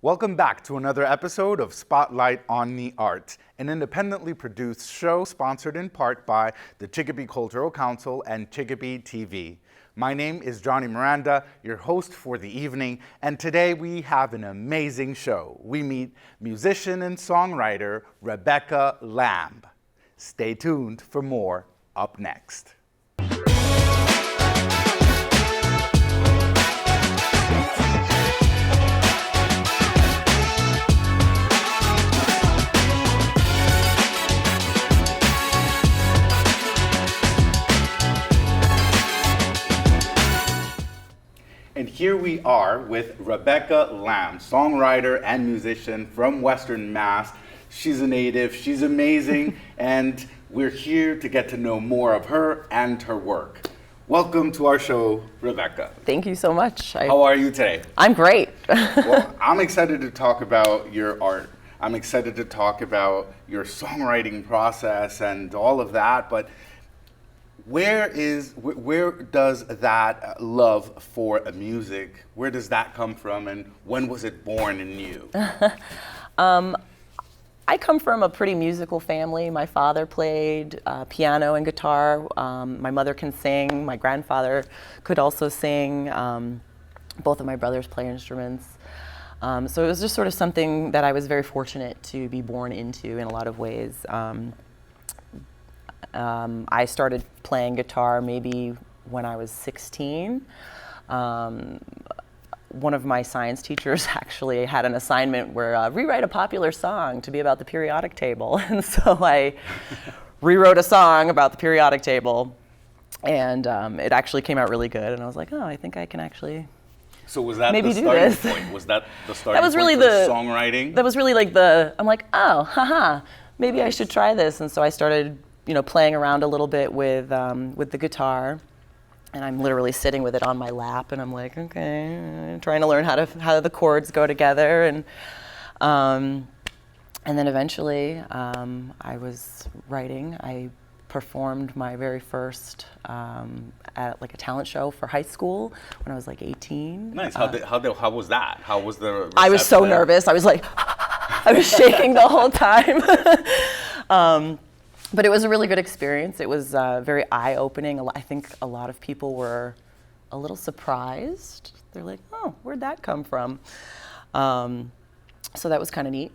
Welcome back to another episode of Spotlight on the Arts, an independently produced show sponsored in part by the Chicopee Cultural Council and Chicopee TV. My name is Johnny Miranda, your host for the evening, and today we have an amazing show. We meet musician and songwriter Rebecca Lamb. Stay tuned for more up next. And here we are with Rebecca Lamb, songwriter and musician from Western Mass. She's a native, she's amazing, and we're here to get to know more of her and her work. Welcome to our show, Rebecca. Thank you so much. How are you today? I'm great. Well, I'm excited to talk about your art. I'm excited to talk about your songwriting process and all of that, but where does that love for music, where does that come from, and when was it born in you? I come from a pretty musical family. My father played piano and guitar. My mother can sing. My grandfather could also sing. Both of my brothers play instruments. So it was just sort of something that I was very fortunate to be born into in a lot of ways. I started playing guitar maybe when I was 16. One of my science teachers actually had an assignment where rewrite a popular song to be about the periodic table. And so I rewrote a song about the periodic table, and it actually came out really good. And I was like, oh, I think I can actually So was that maybe the do starting this. point? Was that the starting That was really point for the songwriting? That was really like I'm like, oh, haha, maybe I should try this. And so I started, playing around a little bit with the guitar, and I'm literally sitting with it on my lap, and I'm like, okay, trying to learn how the chords go together, and then eventually I was writing. I performed my very first at like a talent show for high school when I was like 18. Nice. How was that? How was the reception? I was so nervous. I was like, I was shaking the whole time. But it was a really good experience. It was very eye-opening. I think a lot of people were a little surprised. They're like, oh, where'd that come from? So that was kind of neat.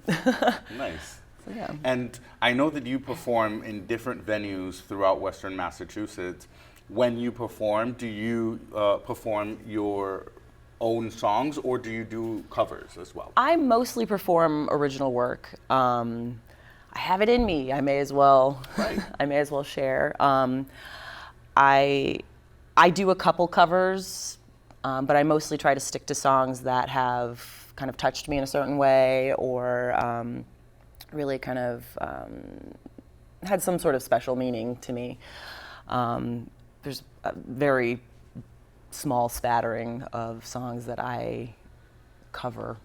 Nice. So, yeah. And I know that you perform in different venues throughout Western Massachusetts. When you perform, do you perform your own songs, or do you do covers as well? I mostly perform original work. I have it in me. I may as well. Right. I may as well share. I do a couple covers, but I mostly try to stick to songs that have kind of touched me in a certain way, or really kind of had some sort of special meaning to me. There's a very small spattering of songs that I cover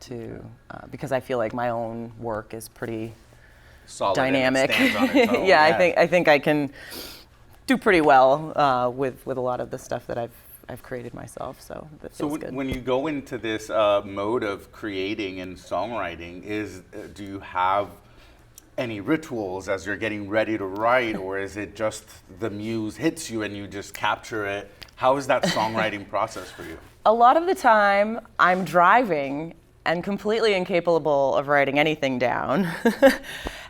too, because I feel like my own work is pretty Solid dynamic. And it stands on its own. Yeah, I think I can do pretty well with a lot of the stuff that I've created myself. So that feels good. When you go into this mode of creating and songwriting, do you have any rituals as you're getting ready to write, or is it just the muse hits you and you just capture it? How is that songwriting process for you? A lot of the time, I'm driving and completely incapable of writing anything down.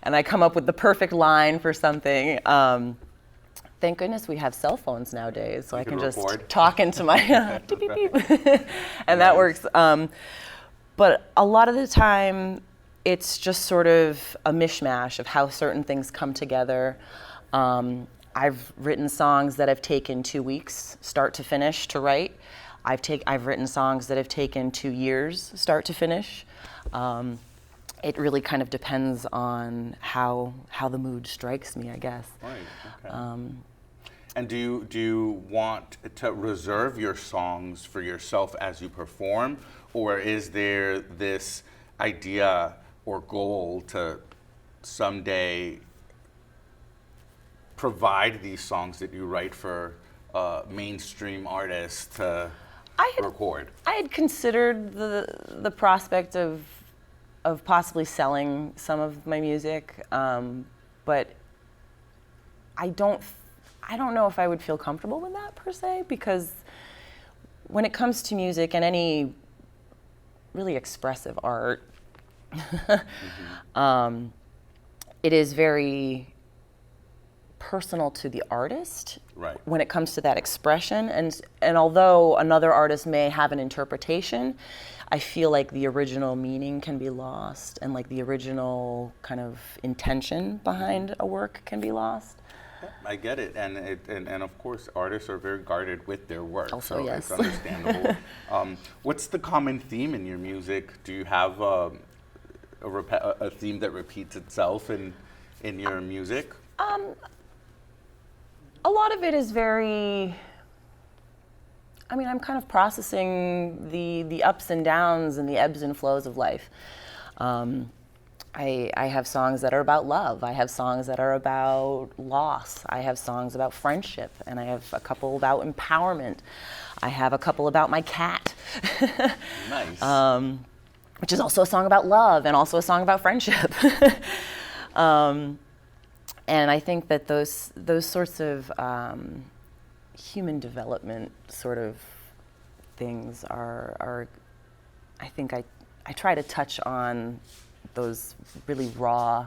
And I come up with the perfect line for something. Thank goodness we have cell phones nowadays, so I can just talk into my beep, beep, beep. And that works. But a lot of the time, it's just sort of a mishmash of how certain things come together. I've written songs that have taken 2 weeks, start to finish, to write. I've written songs that have taken 2 years, start to finish. It really kind of depends on how the mood strikes me, I guess. Right. Okay. And do you want to reserve your songs for yourself as you perform, or is there this idea or goal to someday provide these songs that you write for mainstream artists to record? I had considered the prospect of possibly selling some of my music, but I don't know if I would feel comfortable with that per se, because when it comes to music and any really expressive art, it is very personal to the artist Right. when it comes to that expression. And although another artist may have an interpretation, I feel like the original meaning can be lost, and like the original kind of intention behind a work can be lost. I get it, and of course, artists are very guarded with their work, Also, so yes. it's understandable. What's the common theme in your music? Do you have a theme that repeats itself in your music? A lot of it is very, I mean, I'm kind of processing the ups and downs and the ebbs and flows of life. I have songs that are about love. I have songs that are about loss. I have songs about friendship, and I have a couple about empowerment. I have a couple about my cat. Nice. Which is also a song about love and also a song about friendship. And I think that those sorts of human development sort of things are I think I try to touch on those really raw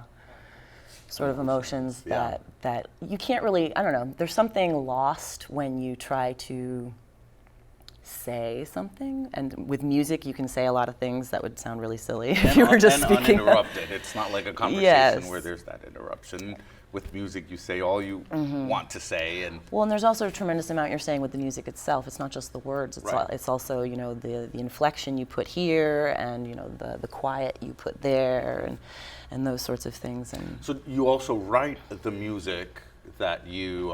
sort of emotions Yeah. that you can't really, I don't know, there's something lost when you try to say something. And with music, you can say a lot of things that would sound really silly if you were just speaking. Uninterrupted. It's not like a conversation Yes. where there's that interruption. With music, you say all you want to say, and Well, and there's also a tremendous amount you're saying with the music itself. It's not just the words. It's Right. it's also, you know, the inflection you put here, and you know the quiet you put there, and those sorts of things. And so you also write the music that you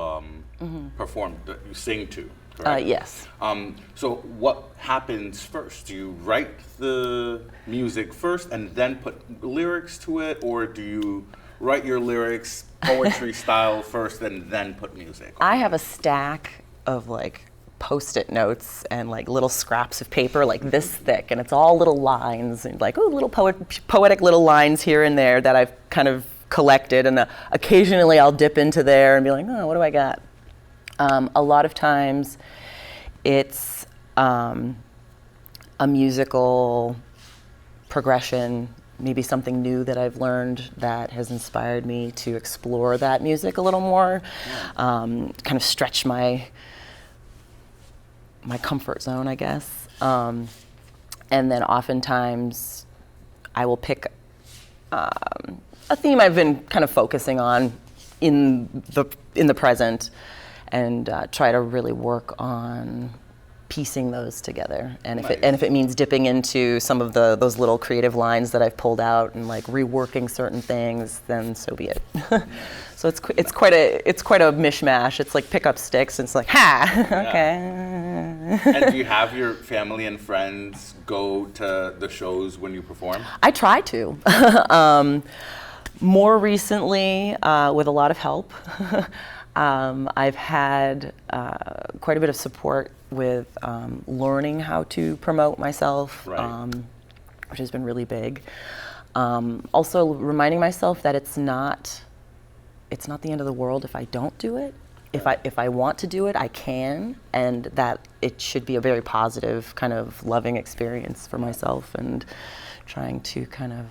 perform, that you sing to. Correct? yes. So what happens first? Do you write the music first and then put lyrics to it, or do you write your lyrics poetry style first and then put music? I have a stack of like Post-it notes and like little scraps of paper like this thick, and it's all little lines and like little poetic little lines here and there that I've kind of collected, and occasionally I'll dip into there and be like, oh, what do I got? A lot of times it's a musical progression, maybe something new that I've learned that has inspired me to explore that music a little more, kind of stretch my comfort zone, I guess. And then oftentimes I will pick a theme I've been kind of focusing on in the present, and try to really work on piecing those together. And if it means dipping into some of those little creative lines that I've pulled out and like reworking certain things, then so be it. So it's quite a mishmash. It's like pick up sticks and it's like, okay. And do you have your family and friends go to the shows when you perform? I try to. More recently, with a lot of help. I've had quite a bit of support with learning how to promote myself, Right. Which has been really big. Also reminding myself that it's not the end of the world if I don't do it. If I want to do it, I can, and that it should be a very positive, kind of loving experience for myself, and trying to kind of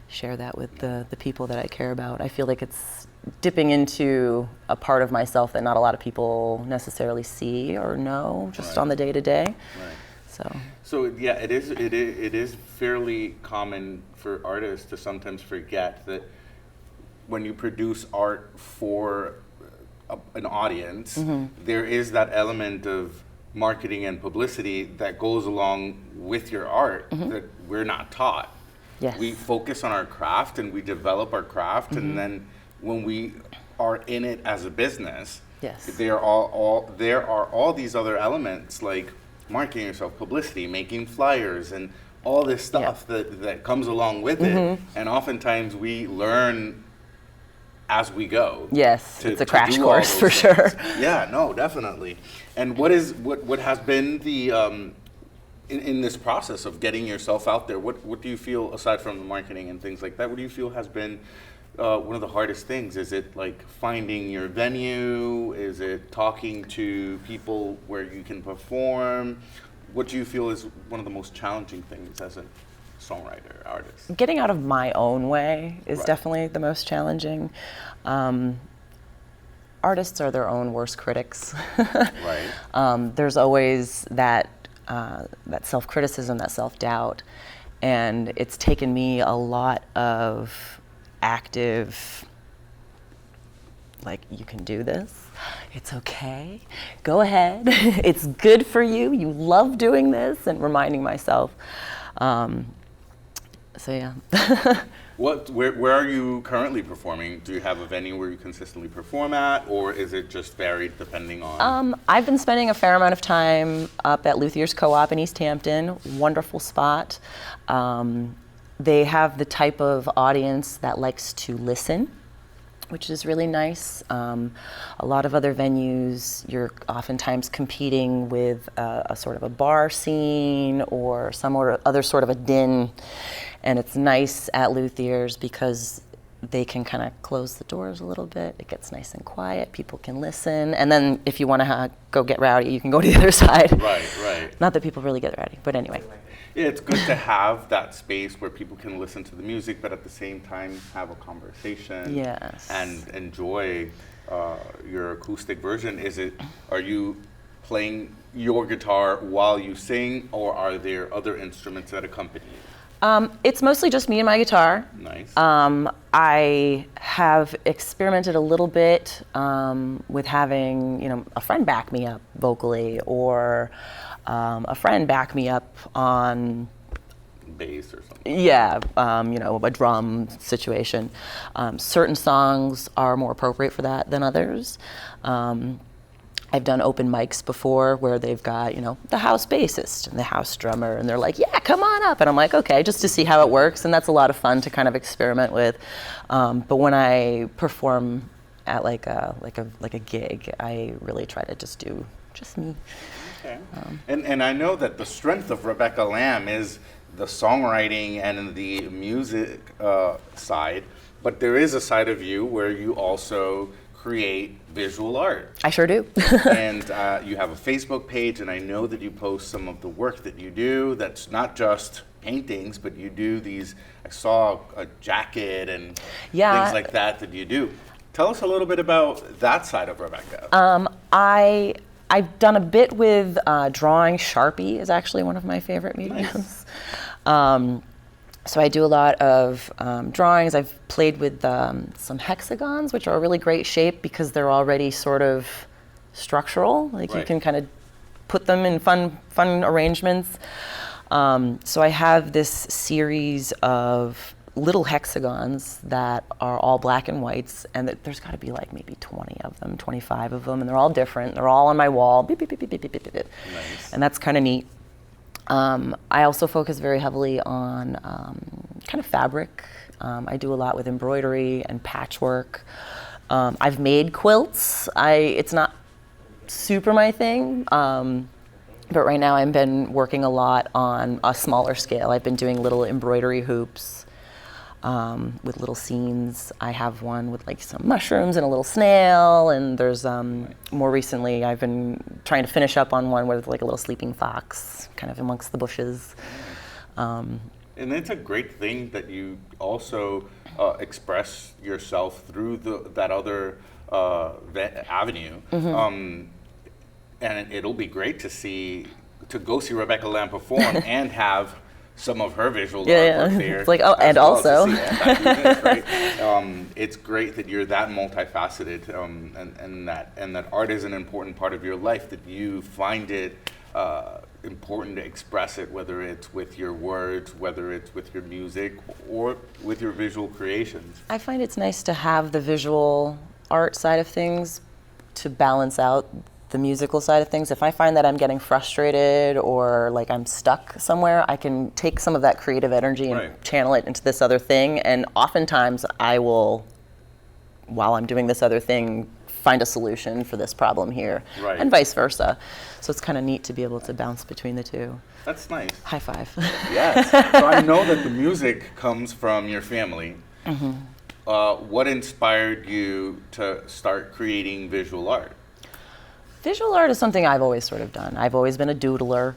share that with the people that I care about. I feel like it's dipping into a part of myself that not a lot of people necessarily see or know just Right. on the day-to-day. Right. So Yeah, it is fairly common for artists to sometimes forget that when you produce art for an audience, there is that element of marketing and publicity that goes along with your art that we're not taught. Yes. We focus on our craft and we develop our craft, and then when we are in it as a business, Yes. there are all these other elements like marketing yourself, publicity, making flyers, and all this stuff that comes along with it. And oftentimes we learn as we go. Yes, to- it's a to crash do all course those for things. sure. Yeah, no, definitely. And what has been the in this process of getting yourself out there? What do you feel, aside from the marketing and things like that? What do you feel has been one of the hardest things? Is it like finding your venue? Is it talking to people where you can perform? What do you feel is one of the most challenging things as a songwriter, artist? Getting out of my own way is Right. definitely the most challenging. Artists are their own worst critics. Right. There's always that self-criticism, that self-doubt, and it's taken me a lot of active, like, you can do this, it's okay, go ahead, it's good for you, you love doing this, and reminding myself. So yeah. Where are you currently performing? Do you have a venue where you consistently perform at, or is it just varied depending on? I've been spending a fair amount of time up at Luthier's Co-op in East Hampton. Wonderful spot. They have the type of audience that likes to listen, which is really nice. A lot of other venues, you're oftentimes competing with a sort of a bar scene or some other sort of a din. And it's nice at Luthier's because they can kind of close the doors a little bit. It gets nice and quiet. People can listen. And then if you want to go get rowdy, you can go to the other side. Right. Not that people really get rowdy, but anyway. Yeah, it's good to have that space where people can listen to the music, but at the same time have a conversation. Yes. And enjoy your acoustic version. Are you playing your guitar while you sing, or are there other instruments that accompany you? It's mostly just me and my guitar. Nice. I have experimented a little bit with having, a friend back me up vocally, or a friend back me up on Bass or something. yeah, a drum situation. Certain songs are more appropriate for that than others. I've done open mics before where they've got, the house bassist and the house drummer, and they're like, yeah, come on up. And I'm like, okay, just to see how it works. And that's a lot of fun to kind of experiment with. But when I perform at like a gig, I really try to just do just me. Okay. And I know that the strength of Rebecca Lamb is the songwriting and the music side, but there is a side of you where you also create visual art. I sure do. And you have a Facebook page, and I know that you post some of the work that you do. That's not just paintings, but you do these. I saw a jacket and things like that you do. Tell us a little bit about that side of Rebecca. I've done a bit with drawing. Sharpie is actually one of my favorite mediums. Nice. So I do a lot of drawings. I've played with some hexagons, which are a really great shape because they're already sort of structural. Like you can kind of put them in fun arrangements. So I have this series of little hexagons that are all black and whites, and there's got to be like maybe 20 of them, 25 of them, and they're all different. They're all on my wall. Beep, beep, beep, beep, beep, beep, beep, beep. Nice. And that's kind of neat. I also focus very heavily on kind of fabric. I do a lot with embroidery and patchwork. I've made quilts. It's not super my thing, but right now I've been working a lot on a smaller scale. I've been doing little embroidery hoops with little scenes. I have one with like some mushrooms and a little snail, and there's more recently I've been trying to finish up on one with like a little sleeping fox kind of amongst the bushes. And it's a great thing that you also express yourself through that other avenue. And it'll be great to go see Rebecca Lamb perform and have some of her visual artwork there. It's like, oh, as and well also. to see that you did, right? It's great that you're that multifaceted, and that art is an important part of your life, that you find it important to express it, whether it's with your words, whether it's with your music, or with your visual creations. I find it's nice to have the visual art side of things to balance out the musical side of things. If I find that I'm getting frustrated or like I'm stuck somewhere, I can take some of that creative energy and channel it into this other thing, and oftentimes I will while I'm doing this other thing, find a solution for this problem here, Right. and vice versa. So it's kind of neat to be able to bounce between the two. That's nice. High five. Yes. So I know that the music comes from your family. Mm-hmm. What inspired you to start creating visual art? Visual art is something I've always sort of done. I've always been a doodler.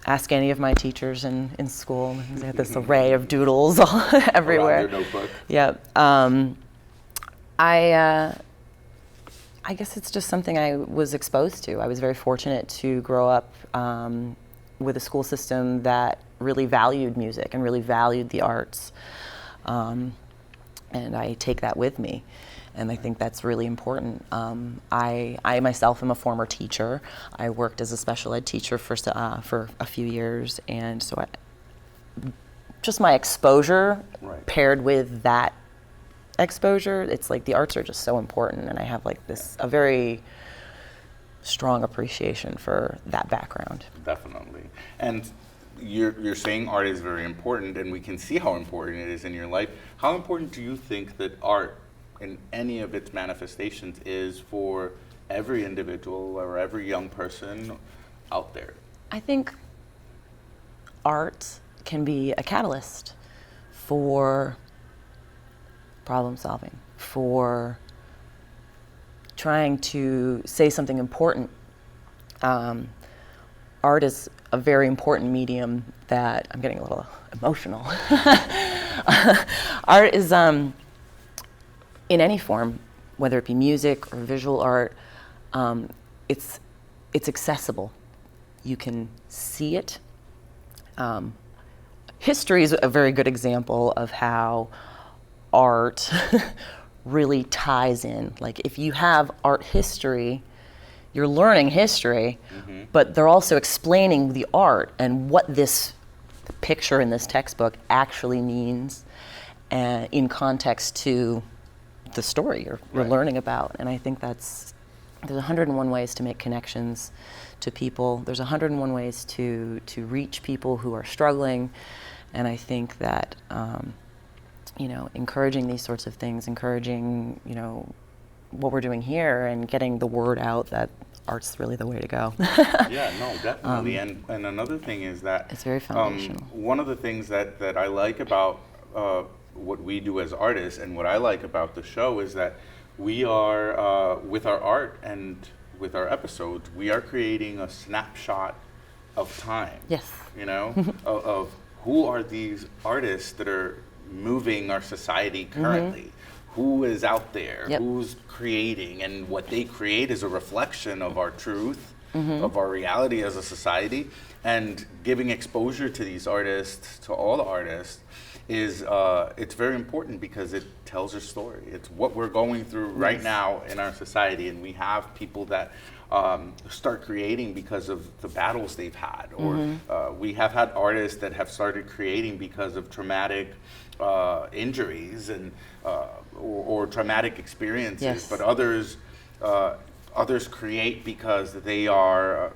Ask any of my teachers in school. They have this array of doodles all everywhere. Around your notebook. Yep. I guess it's just something I was exposed to. I was very fortunate to grow up with a school system that really valued music and really valued the arts. And I take that with me. And I think that's really important. I myself am a former teacher. I worked as a special ed teacher for a few years, and so just my exposure Right. paired with that exposure, it's like the arts are just so important, and I have like a very strong appreciation for that background. Definitely. And you're saying art is very important, and we can see how important it is in your life. How important do you think that art in any of its manifestations is for every individual or every young person out there? I think art can be a catalyst for problem solving, for trying to say something important. Art is a very important medium that, I'm getting a little emotional. Art is, in any form, whether it be music or visual art, it's accessible. You can see it. History is a very good example of how art really ties in. Like if you have art history, you're learning history, but they're also explaining the art and what this picture in this textbook actually means in context to the story you're Right. learning about. And I think there's 101 ways to make connections to people. There's 101 ways to reach people who are struggling. And I think that, encouraging these sorts of things, encouraging, what we're doing here and getting the word out that art's really the way to go. Yeah, no, definitely. And another thing is that It's very foundational. one of the things that I like about what we do as artists and what I like about the show is that we are, with our art and with our episodes, we are creating a snapshot of time. Yes. Of who are these artists that are moving our society currently? Who is out there? Yep. Who's creating? And what they create is a reflection of our truth, of our reality as a society. And giving exposure to these artists, to all the artists, is it's very important because it tells a story. It's what we're going through right now in our society, and we have people that start creating because of the battles they've had, or we have had artists that have started creating because of traumatic injuries and or traumatic experiences. Yes. But others create because they are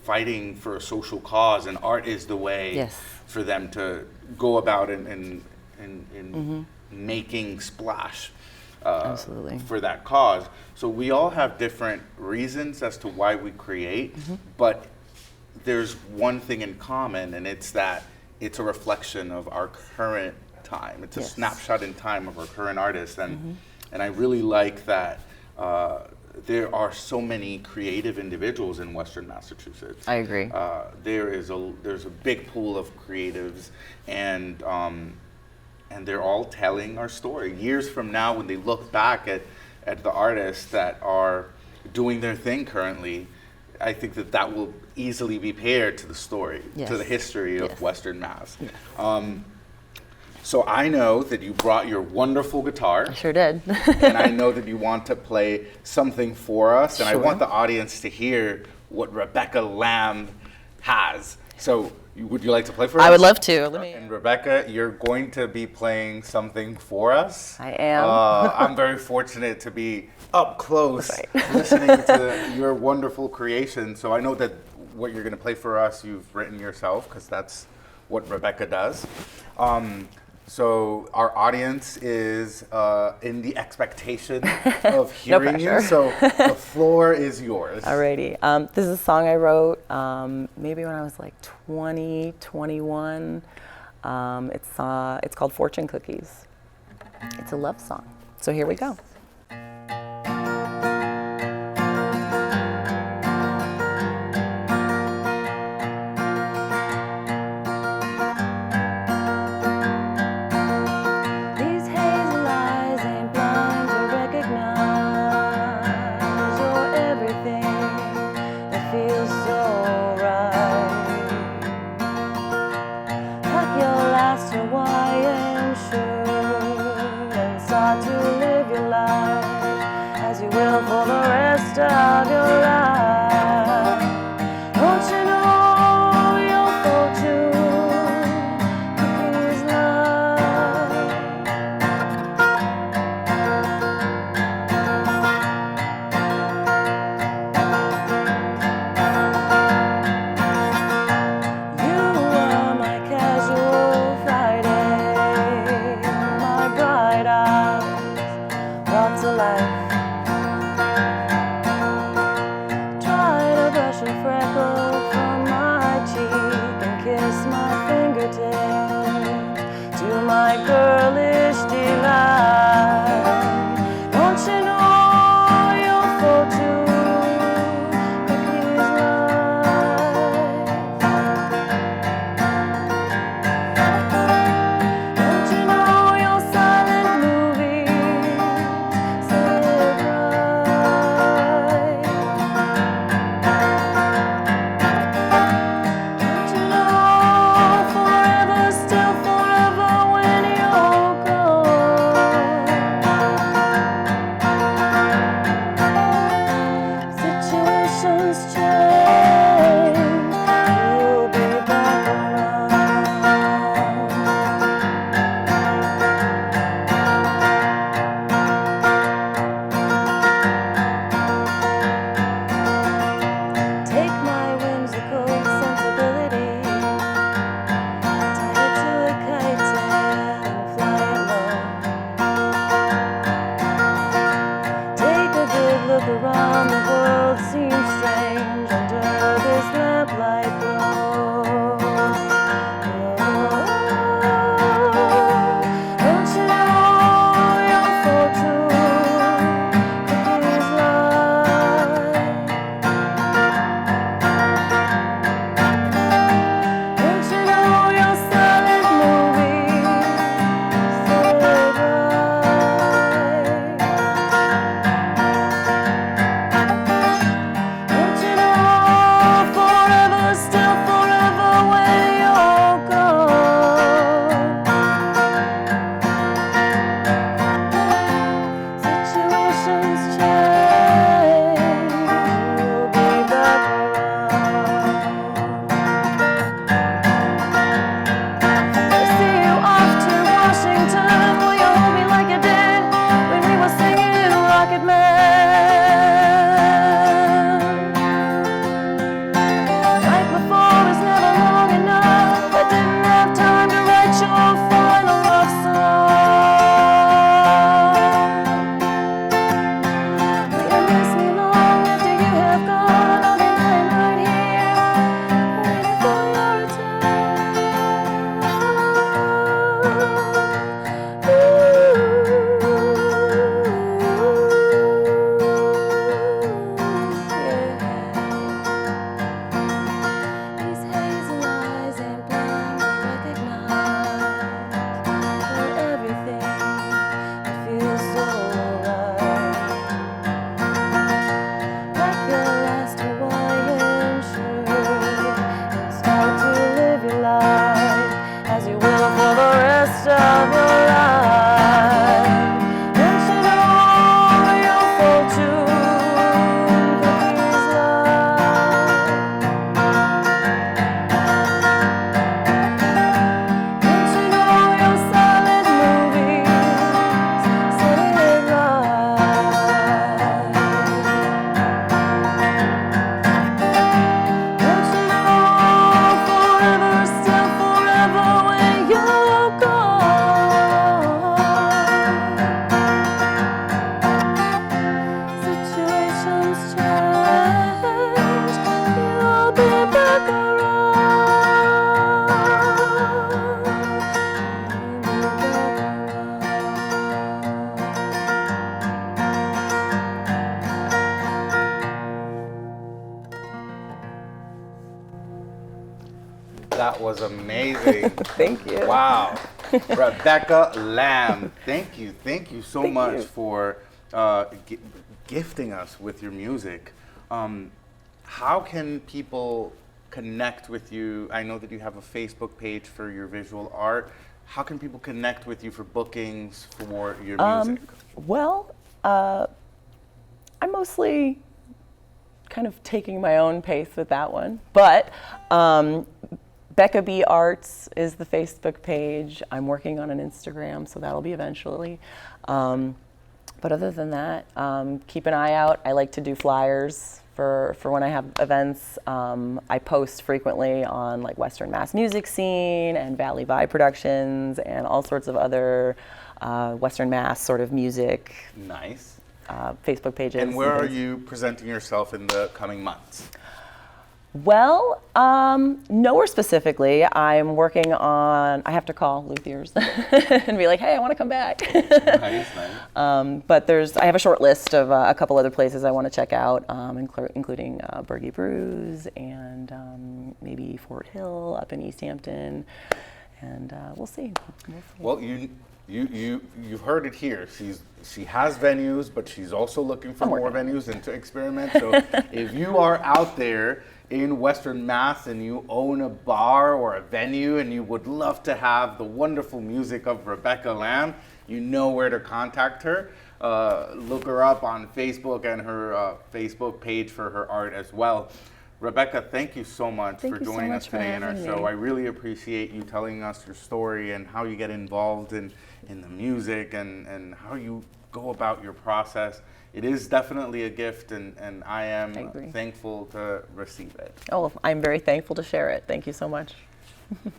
fighting for a social cause, and art is the way Yes. for them to go about and making splash Absolutely. for that cause. So we all have different reasons as to why we create, but there's one thing in common, and it's that it's a reflection of our current time. It's a Yes. snapshot in time of our current artists, and I really like that there are so many creative individuals in Western Massachusetts. I agree. There's a big pool of creatives, and they're all telling our story. Years from now, when they look back at the artists that are doing their thing currently, I think that will easily be paired to the story, Yes. to the history of Yes. Western Mass. So I know that you brought your wonderful guitar. I sure did. And I know that you want to play something for us, and I Sure. want the audience to hear what Rebecca Lamb has. So, would you like to play for us? I would love to. And Rebecca, you're going to be playing something for us. I am. I'm very fortunate to be up close That's listening to your wonderful creation. So I know that what you're going to play for us, you've written yourself, because that's what Rebecca does. So our audience is in the expectation of hearing you. So the floor is yours. Alrighty. This is a song I wrote maybe when I was like 20, 21. It's called Fortune Cookies. It's a love song. So here we go. Hawaiian shirt and start to live your life as you will for the rest of your life. Don't you know your fortune cookies love? You were my casual brought to life. Try to brush a freckle from my cheek and kiss my fingertips to my girlish delight. Don't you know your fortune cookies life? Don't you know your silent movie? Don't you know was amazing. Thank you. Wow. Rebecca Lamb, thank you so Thank much you. for gifting us with your music. How can people connect with you? I know that you have a Facebook page for your visual art. How can people connect with you for bookings for your music? Well, I'm mostly kind of taking my own pace with that one. But Becca B Arts is the Facebook page. I'm working on an Instagram, so that'll be eventually. But other than that, keep an eye out. I like to do flyers for when I have events. I post frequently on like Western Mass Music Scene and Valley Vibe Productions and all sorts of other Western Mass sort of music Nice. Facebook pages. And where are things. you presenting yourself in the coming months? Well, nowhere specifically. I'm working on, I have to call Luthier's and be like, hey, I want to come back. Nice, nice. But I have a short list of a couple other places I want to check out, including Bergie Brews and maybe Fort Hill up in East Hampton. And we'll see. Well, you've heard it here. She has venues, but she's also looking for I'm more working. venues and to experiment. So if you are out there in Western Mass and you own a bar or a venue and you would love to have the wonderful music of Rebecca Lamb, you know where to contact her. Look her up on Facebook and her Facebook page for her art as well. Rebecca, thank you so much Thank for you so joining us much for today in our having show. me. I really appreciate you telling us your story and how you get involved in the music and how you go about your process. It is definitely a gift, and I am agree. thankful to receive it. Oh, I'm very thankful to share it. Thank you so much.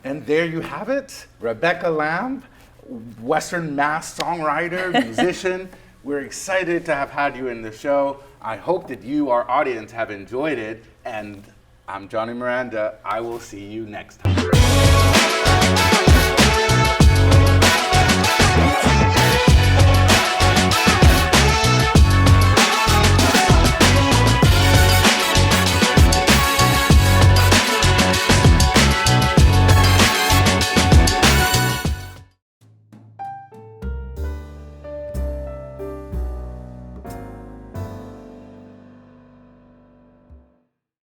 And there you have it, Rebecca Lamb, Western Mass songwriter, musician. We're excited to have had you in the show. I hope that you, our audience, have enjoyed it. And I'm Johnny Miranda. I will see you next time.